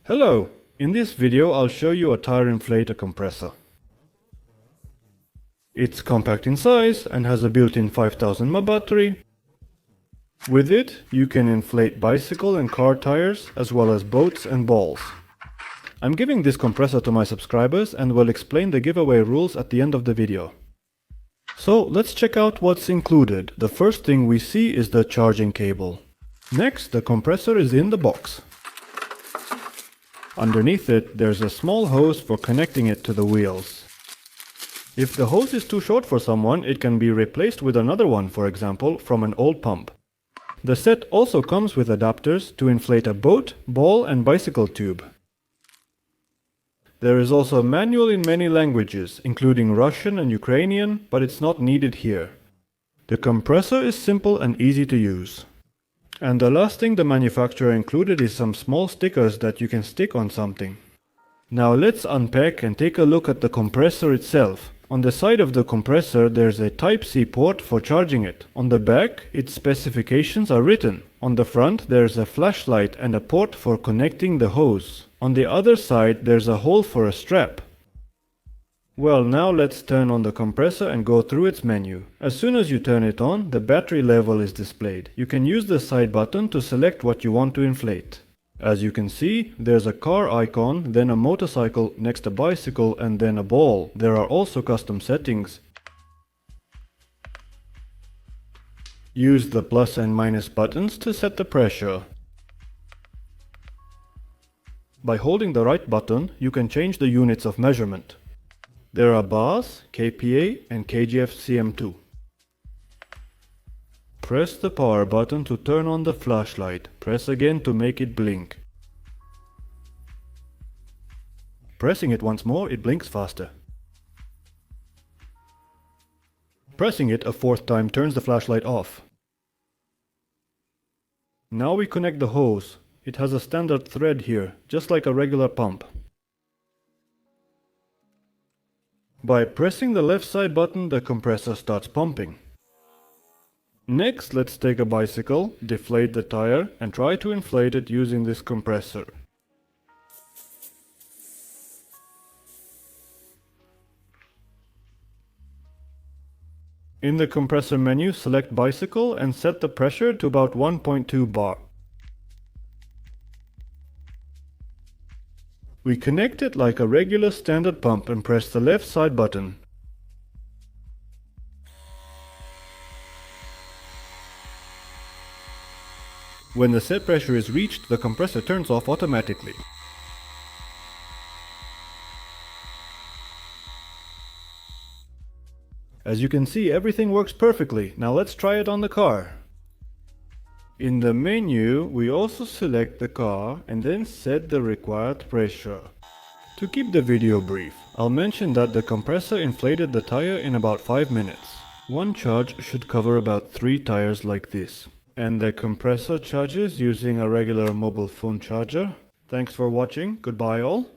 Hello! In this video I'll show you a tire inflator compressor. It's compact in size and has a built-in 5000 mAh battery. With it, you can inflate bicycle and car tires as well as boats and balls. I'm giving this compressor to my subscribers and will explain the giveaway rules at the end of the video. So let's check out what's included. The first thing we see is the charging cable. Next, the compressor is in the box. Underneath it, there's a small hose for connecting it to the wheels. If the hose is too short for someone, it can be replaced with another one, for example, from an old pump. The set also comes with adapters to inflate a boat, ball and bicycle tube. There is also a manual in many languages, including Russian and Ukrainian, but it's not needed here. The compressor is simple and easy to use. And the last thing the manufacturer included is some small stickers that you can stick on something. Now let's unpack and take a look at the compressor itself. On the side of the compressor there's a Type-C port for charging it. On the back, its specifications are written. On the front there's a flashlight and a port for connecting the hose. On the other side there's a hole for a strap. Well, now let's turn on the compressor and go through its menu. As soon as you turn it on, the battery level is displayed. You can use the side button to select what you want to inflate. As you can see, there's a car icon, then a motorcycle, next a bicycle, and then a ball. There are also custom settings. Use the plus and minus buttons to set the pressure. By holding the right button, you can change the units of measurement. There are bars, kPa and kgf-cm2. Press the power button to turn on the flashlight. Press again to make it blink. Pressing it once more, it blinks faster. Pressing it a fourth time turns the flashlight off. Now we connect the hose. It has a standard thread here, just like a regular pump. By pressing the left side button, the compressor starts pumping. Next, let's take a bicycle, deflate the tire, and try to inflate it using this compressor. In the compressor menu, select bicycle and set the pressure to about 1.2 bar. We connect it like a regular standard pump and press the left side button. When the set pressure is reached, the compressor turns off automatically. As you can see, everything works perfectly. Now let's try it on the car. In the menu, we also select the car and then set the required pressure. To keep the video brief, I'll mention that the compressor inflated the tire in about 5 minutes. One charge should cover about 3 tires like this. And the compressor charges using a regular mobile phone charger. Thanks for watching. Goodbye all.